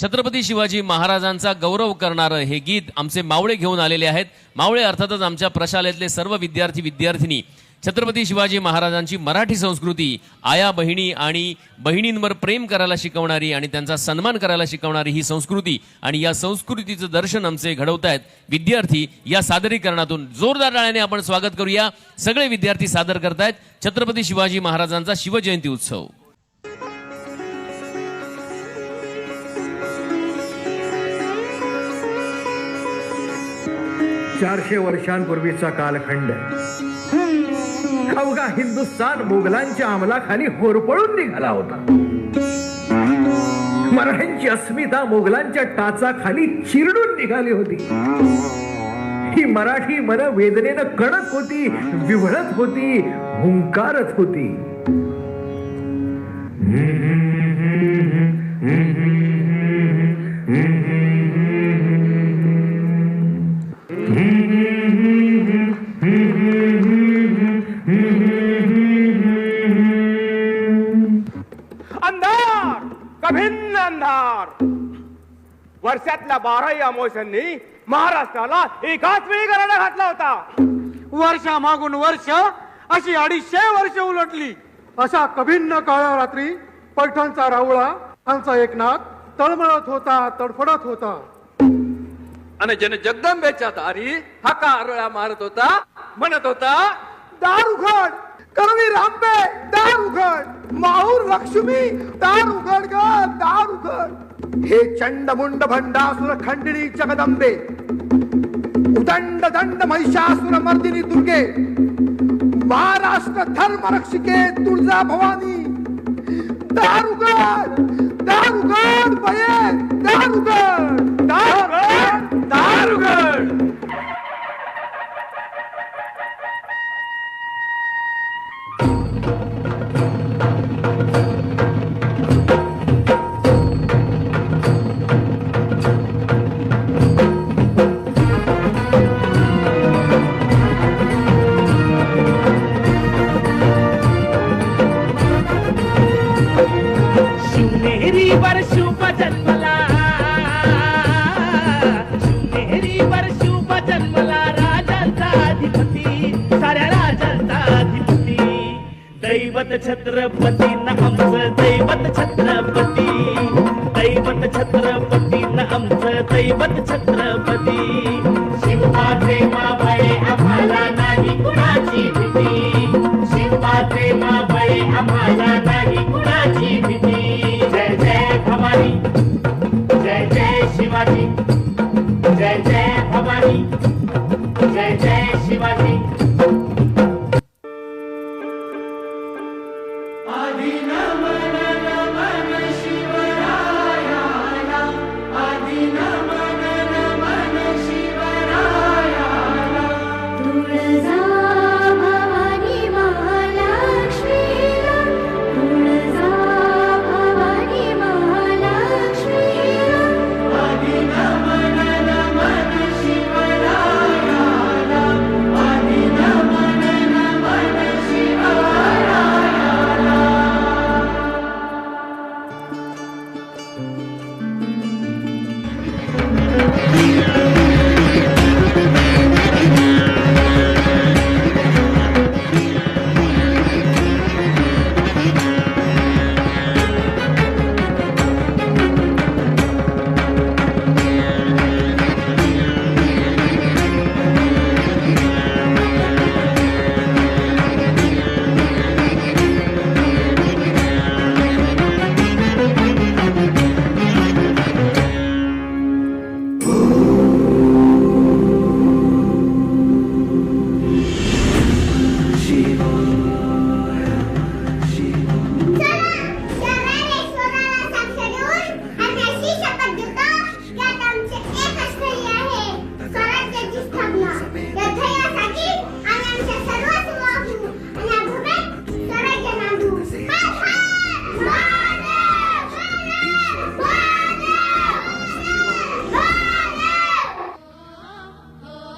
छत्रपती शिवाजी महाराजांचा गौरव करणारं हे गीत आमचे मावळे घेऊन आलेले आहेत। मावळे अर्थातच आमच्या प्रशालेतले सर्व विद्यार्थी विद्यार्थिनी छत्रपती शिवाजी महाराजांची मराठी संस्कृती, आया बहिणी आणि बहिणींवर प्रेम करायला शिकवणारी आणि त्यांचा सन्मान करायला शिकवणारी ही संस्कृती आणि या संस्कृतीचं दर्शन आमचे घडवतायत विद्यार्थी। या सादरीकरणातून जोरदार टाळ्याने आपण स्वागत करूया। सगळे विद्यार्थी सादर करतायत छत्रपती शिवाजी महाराजांचा शिवजयंती उत्सव। 400 वर्षांपूर्वीचा कालखंड। अवघा हिंदुस्थान मोगलांच्या अंमलाखाली होरपळून निघाला होता। मराठ्यांची अस्मिता मोगलांच्या टाचाखाली चिरडून निघाली होती। ही मराठी मन वेदनेनं कणत होती, विव्हळत होती, हुंकारत होती। अंधार कभिन्न अंधार वर्षातल्या 12 अमावस्यांनी महाराष्ट्राला एकाच वेळी गराडा घातला होता। वर्षामागून वर्ष अशी 250 वर्ष उलटली। अशा कभिन्न काळ्या रात्री पैठणचा राहुळा आमचा एकनाथ तळमळत होता, तडफडत होता आणि जन जगदंबेच्या दारी हाका आरळा मारत होता, म्हणत होता, दार उघड, करवी रांबे दार उघड, माहूर लक्ष्मी दार उघड ग, दार उघड। हे चंडमुंड भंडासुर खंडिनी जगदंबे, उदंड दंड महिषासुर मर्दिनी दुर्गे, महाराष्ट्र धर्म रक्षिके तुळजा भवानी, दार उघड, दार उघड बये, दार उघड, दार उघड, दार उघड। दैवत छत्रपती न आमचं दैवत छत्रपती, दैवत छत्रपती न आमचं दैवत छत्रपती। शिवबाचे मावळे आम्हाला नाही कुणाची भीती, शिवबाचे मावळे आम्हाला नाही कुणाची भीती। जय जय भवानी, जय जय शिवाजी, जय जय भवानी, जय जय शिवाजी।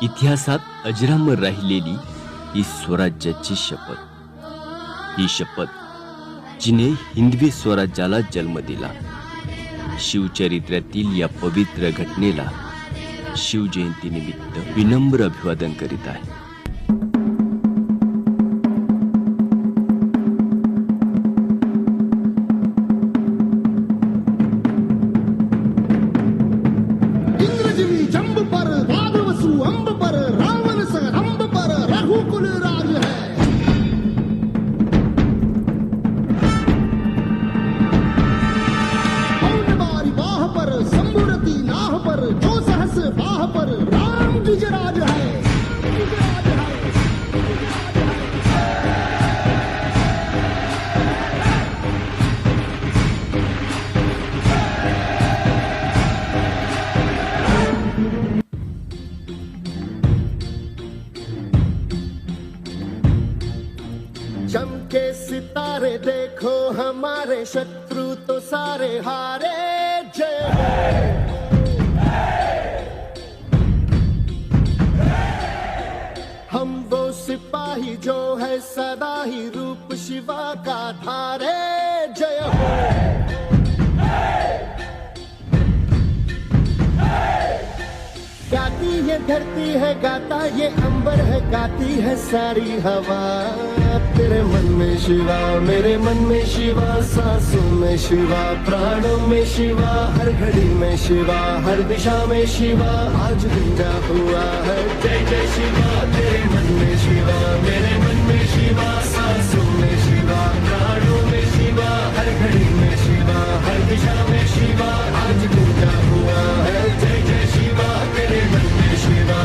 इतिहासात अजरामर राहिलेली ही स्वराज्याची शपथ, ही शपथ जिने हिंदवी स्वराज्याला जन्म दिला, शिवचरित्रातील या पवित्र घटनेला शिवजयंतीनिमित्त विनम्र अभिवादन करीत आहे. इंद्रजीवी जंब पर वादवसु अंब पर रावण सह रंब पर रघुकुल राज है. बारी बाह पर संबुरती नाह पर जो सहस बाह पर राम गिजराज है. चमके सितारे देखो हमारे शत्रु तो सारे हारे. जय हो. हम वो सिपाही जो है सदा ही रूप शिवा का धारे. जय हो. गाती ये धरती है गाता ये अंबर है गाती है सारी हवा. तेरे मन में शिवा मेरे मन में शिवा सांसों में शिवा प्राणों में शिवा हर घड़ी में शिवा हर दिशा में शिवा आज गूंजा हुआ है जय जय शिवा. तेरे मन में शिवा मेरे मन में शिवा सांसों में शिवा प्राणों में शिवा हर घड़ी में शिवा हर दिशा में शिवा आज गूंजा हुआ है जय जय शिवा. तेरे मन में शिवा.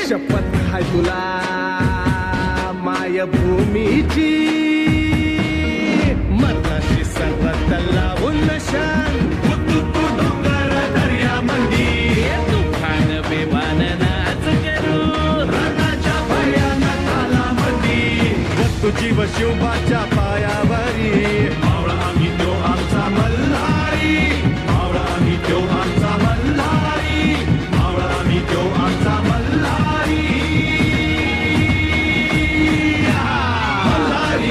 शपथ हाय तुला मायभूमीची मरणाची सर्वत लावून नशान तू डोंगर दर्यामंदी तुफान विमान नाच करू रणाच्या भयानक तालामंदी वस्तू जीव शिवबाच्या पायावरी मावळा आम्ही तो आमचा मल्हारी मावळा आम्ही तो आमचा मल्हारी मावळा आम्ही तो आमचा मल्हारी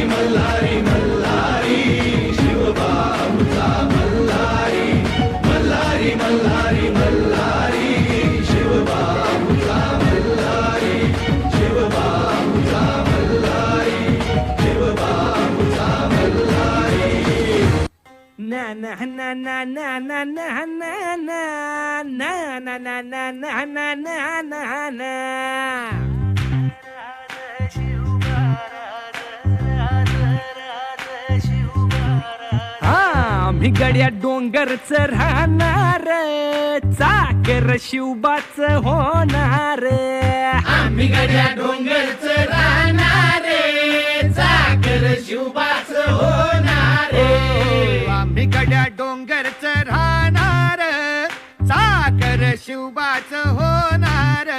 मल्हारी मल्हारी शिवबा आमचा मल्हारी मल्हारी मल्हारी मल्हारी शिवबा आमचा मल्हारी शिवबा आमचा मल्हारी शिवबा आमचा मल्हारी. ना ना ना ना ना ना ना ना ना ना ना ना ना ना ना ना ना ना. आम्ही गड्या डोंगरच राहणार चाकर शिवबाच होणार. आम्ही गड्या डोंगरच राहणार चाकर शिवबाच होणार. आम्ही गड्या डोंगरच राहणार चाकर शिवबाच होणार.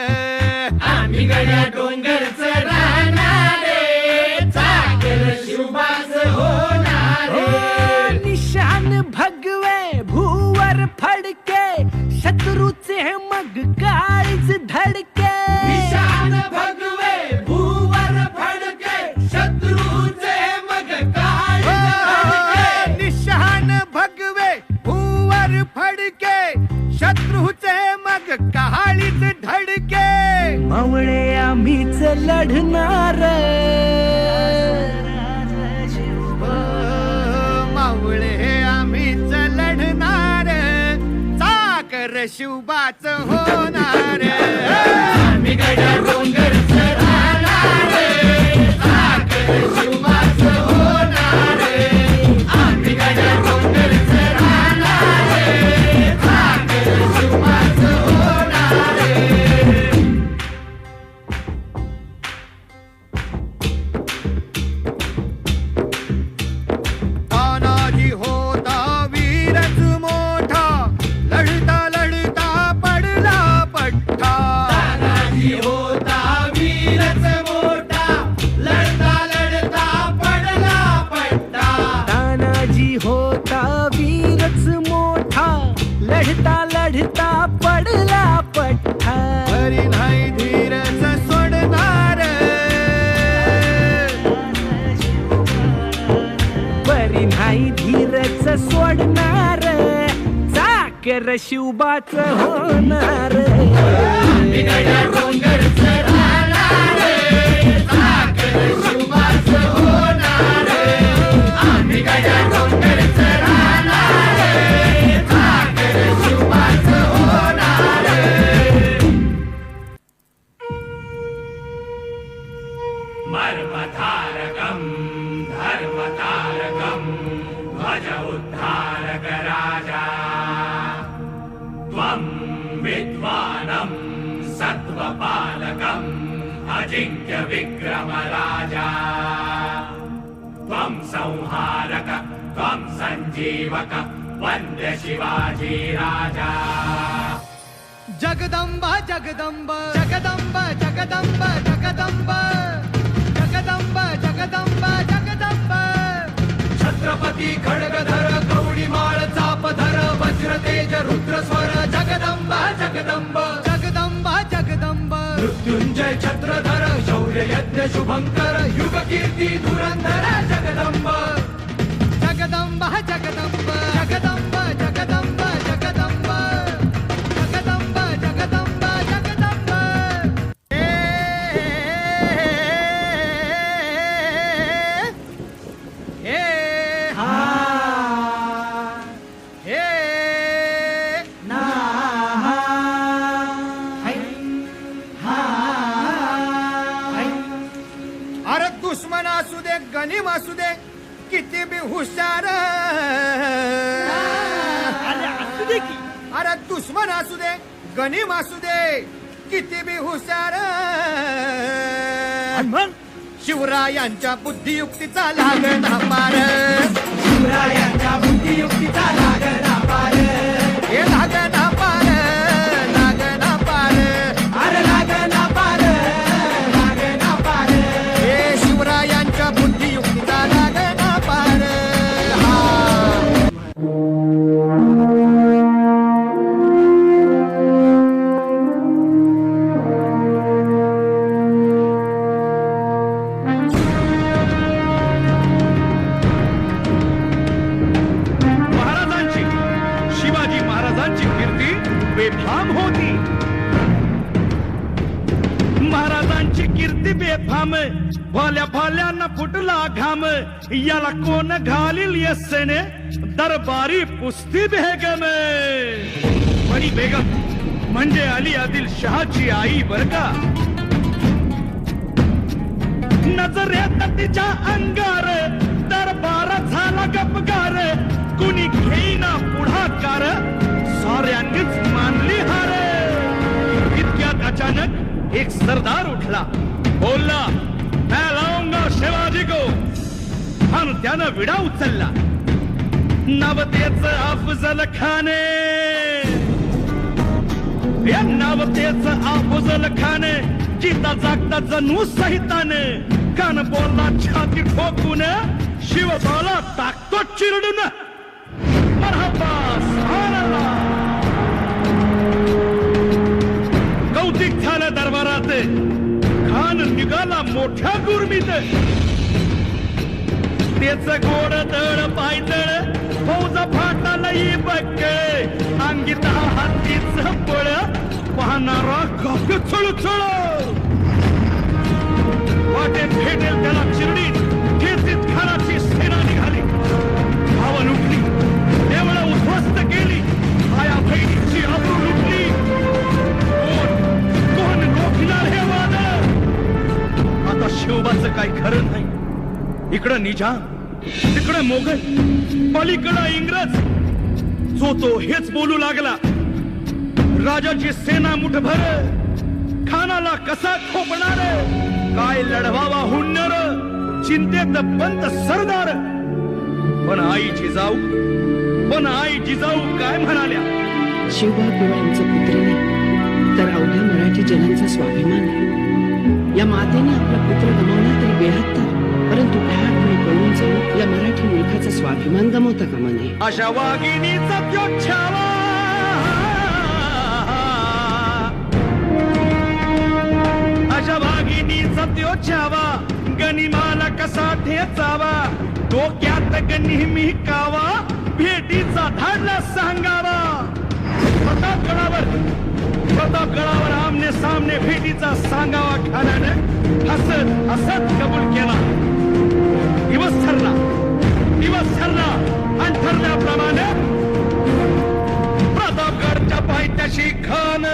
आम्ही गड्या डोंगरच राहणार चाकर शिवबाच होणार. निशान भगवे भूवर फडके शत्रूचे मग काळीच धडके. निशान भगवे भूवर फडके लढणार मावळे आम्हीच लढणार चाकर शिवबाच होणार आम्ही गड्या डोंगरच राहणार चाकर शिवबाच होणार आम्ही गड्या डोंगरच राहणार चाकर शिवबाच होणार तानाजी होता वीरच मोठा लढता लढता पडला पट्टा तानाजी होता वीरच मोठा लढता लढता पडला पट्टा तानाजी होता वीरच मोठा लढता लढता पडला पठ्ठा हरी नाही धीरच सोडणार बरी नाही धीरच सोडणार चाकर शिवबाच होणार आम्ही गड्या डोंगरच राहणार चाकर शिवबाच होणार आम्ही गड्या डोंगरच राहणार चाकर शिवबाच होणार मर्मधारकं धर्मतारकं भज उद्धारक राजा त्वं विद्वानं सत्त्वपालकं अजिंक्य विक्रम राजा त्वं संहारक त्वं संजीवक वन्द्य शिवाजी राजा जगदंबा जगदंब जगदंब जगदंब जगदंब जगदंब जगदंब जगदंब छत्रपती खड्गधर कवडीमाळ चापधर वज्र तेज रुद्र स्वर जगदंब जगदंब जगदंब जगदंब मृत्युंजय छत्रधर शौर्य यज्ञ शुभंकर युग कीर्ती धुरंधर जगदंब जगदंब जगदंब जगदंब जगदंब जगदंब जगदंब जगदंब जगदंब हे हा हे ना अरे दुश्मन असू दे गनीम असू दे किती बी हुशार अरे दुश्मन असू दे गनीम असू दे किती बी हुशार शिवरायांच्या बुद्धियुक्तीचा लागणा पार शिवरायांच्या बुद्धियुक्तीचा लागणा पार हे लागणा पार लागणा पार अरे लागणा पार लागणा पार हे शिवरायांच्या बुद्धियुक्तीचा लागणा पार महाराजांची शिवाजी महाराजांची कीर्ती बेफाम होती महाराजांची कीर्ती बेफाम भल्या भल्यानं फुटला घाम याला कोण घालील यस्सेने दरबारी पुस्ती बेगम बडी बेगम म्हणजे अली आदिल शहाची आई बर का नजरेत तिच्या अंगार दरबार झाला गपगार कुणी घेईना पुढाकार साऱ्यांनीच मानली हार इतक्यात अचानक एक सरदार उठला बोलला मैं लाऊंगा शिवाजी को आणि त्यानं विडा उचलला नवतेच अफजल खाने या नवतेच अफजल खाने जिता जागता जणू सहिताने कान बोलला छाती ठोकून शिवबाला टाकतो चिरडून मरहबा सुभानअल्लाह कौतिक झालं दरबारात खान निघाला मोठ्या गुरमीत त्याच गोड दळ पायदळ फौजा फाटालाही बघ अंगित हातीच बळ पाहणारा गप छळ वाटेत भेटेल त्याला चिरडीत कीर्तीत खानाची सेना निघाली. भावन उठली, देवळं उद्ध्वस्त केली, आया बहिणीची आबरू लुटली. कोण रोखणार हे वादळ? आता शिवबाचं काय खरं नाही. इकडं निजाम, तिकडं मोगल, पलीकडं इंग्रज. जो तो हेच बोलू लागला. राजाची सेना मुठभर, खानाला कसा खोपणार? काय लढवावा हुन्नर, चिंतेत पंत सरदार. पण आई जिजाऊ काय म्हणाल्या? शिवबा केवळ आमचं पुत्र नाही, तर अवघ्या मराठी जनांचा स्वाभिमान आहे. या मातेने आपला पुत्र गमावला तरी बेहत्तर, परंतु भ्याडपणे पळून जाऊन या मराठी मुलखाचा स्वाभिमान गमावता कामा नये. अशा वाघिणीचा त्यो छावा, अशा वाघिणीचा त्यो छावा, गनिमाला कसा ठेचावा, डोक्यात नेहमी कावा, भेटीचा धाडला सांगावा. प्रतापगडावर आमने सामने भेटीचा सांगावा खानाने हसत हसत कबूल केला. दिवस ठरला आणि ठरल्याप्रमाणे प्रतापगडच्या पायथ्याशी खान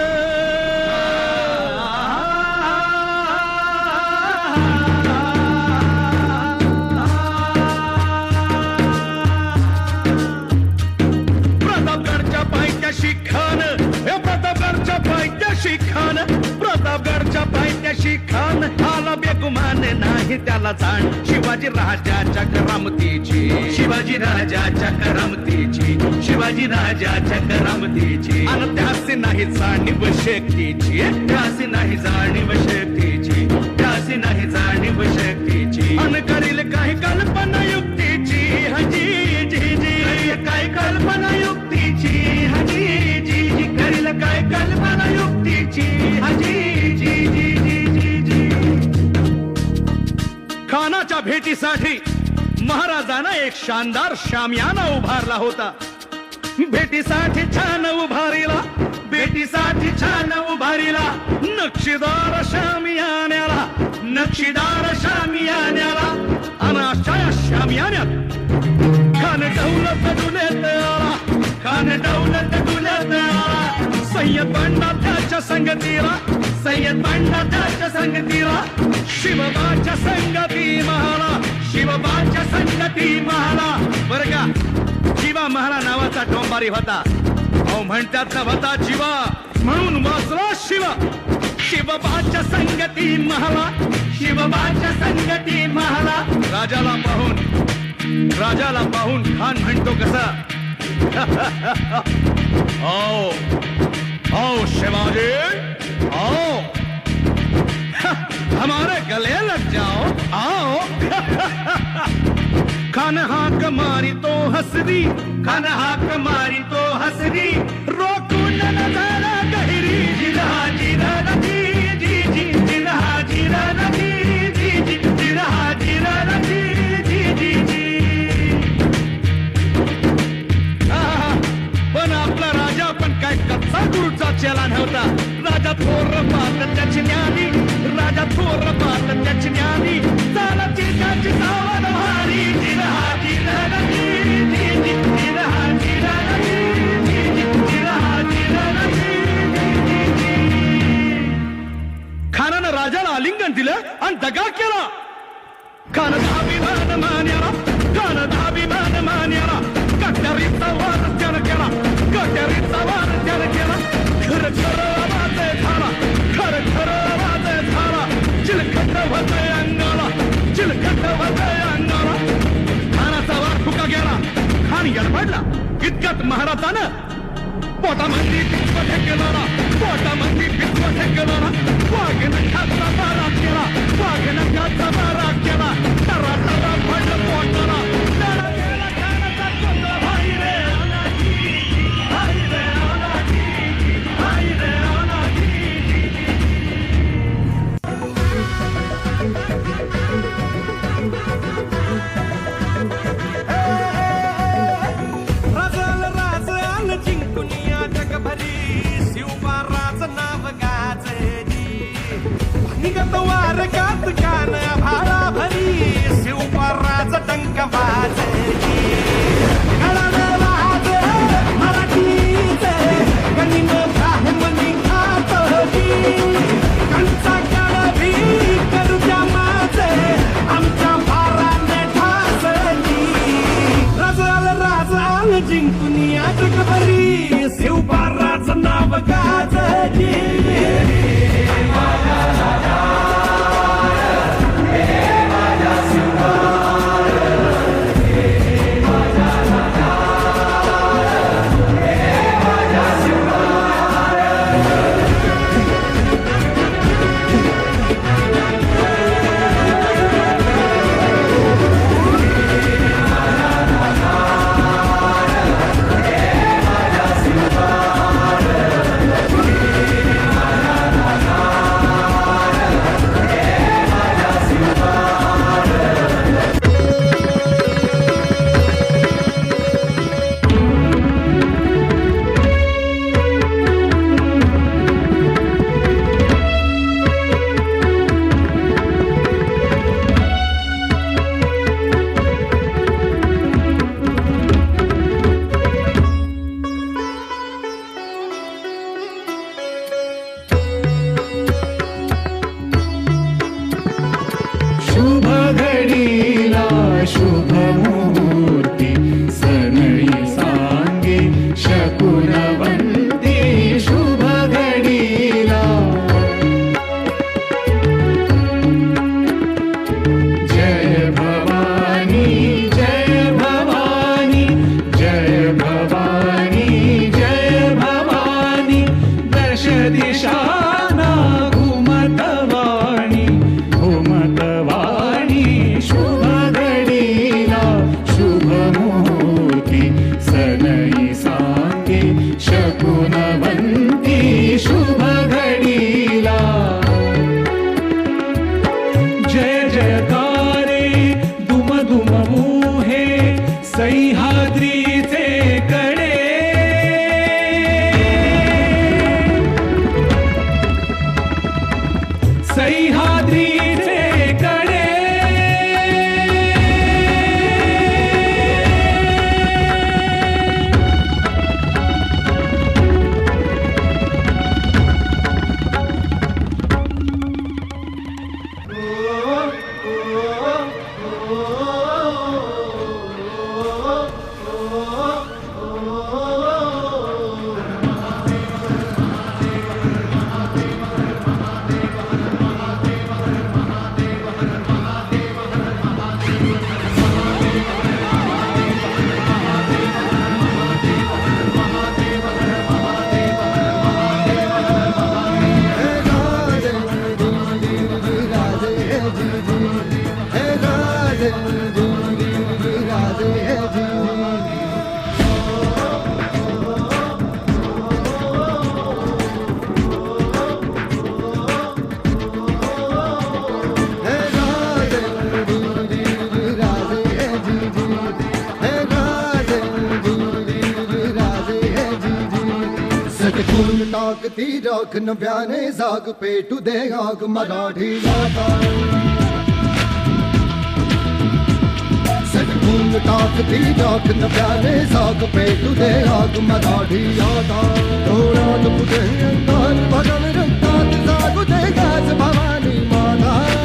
प्रतापगडच्या पायथ्याशी खान आला बेगुमान नाही त्याला जाण. शिवाजी राजाच्या करामतीची, शिवाजी राजाच्या करामतीची, शिवाजी राजाच्या करामतीची. आणि त्यासी नाही जाणीव शक्तीची, त्यासी नाही जाणीव शक्तीची, त्यासी नाही जाणीव शक्तीची. आणि करील काही कल्पना युक्तीची, हजी जी जी काय कल्पना युक्तीची, हजी जी जी करील काय कल्पना युक्तीची, हजी जी जी जी जी. खानाच्या भेटीसाठी महाराजांना एक शानदार शामियाना उभारला होता. भेटीसाठी छान उभारीला, भेटीसाठी छान उभारीला नक्षीदार शामियान्याला, नक्षीदार शामियान्याला. आणि अशा शामियान्यात खान दौलत डुलत आला, खान दौलत डुलत आला. सय्यद बंडा त्याच्या संगतीला, सय्यद बंडा त्याच्या संगतीला. शिवबाच्या संगती महाला, शिवबाच्या संगती महाला. बरं का, जीवा महाला नावाचा डोंबारी होता. अहो म्हणतात ना होता जीवा म्हणून वाचला शिवा. शिवबाच्या संगती महाला, शिवबाच्या संगती महाला. राजाला पाहून खान म्हणतो कसा, आओ आओ शिवाजी आओ, हमारे गले लग जाओ आओ. खान हाक मारी तो हसरी, खान हाक मारी तो हसरी. रोकून नजारा गहिरी, जिरहा जिरा नदी जी जी, जिरहा जिरा नदी जी जी, जिरहा जिरा नदी जी जी जी. पण आपला राजा पण काय कच्चा गुरुचा चेला नव्हता. राजा थोर पाहत त्याची ज्ञानी, राजा थोर पाहत त्याची ज्ञानी. चालाची त्याची सावध भारी, जिरहा जिरा नदी जी जी, जिरहा जिरा नदी जी जी, जिरहा जिरा नदी जी जी. खानानं राजाला आलिंगन दिलं आणि दगा केला. खान धाबिमान मान्याला, खान धाबिमान मान्याला. कट्यारीचा वार त्यानं केला, कट्यारीचा वार त्यानं केला. खर खर आवाज झाला, खर खर आवाज झाला. चिलखट होतय अंगाला, चिलखट होतय अंगाला. खानाचा वार फुका गेला, खान गडबडला. इतक्यात महाराजानं पोटामध्ये पित्व ठेकेला, पोटामध्ये पित्व ठेकेला. वाघेनं खाचा मारा केला, वाघेनं खाचा मारा केला. टरा टरा पडलं पोटाला. टरा गेला खानाचा कोंडा. भाई रे अनाजी, भाई रे अनाजी, भाई रे अनाजी. राजाला राज आलं जिंकून या जगभरी, शिवबा राज नाव गाजली. निघत वार गात कान राधे जी राधे जी सटकून टाकती राख नव्याने जाग पेटू दे आग मराठी गाता सटकून टाकती राख नव्याने जाग पेटू दे आग मराठी गाता डोळ्यात पुढे अंगात भगन रक्तात जागू दे गाज भवानी माता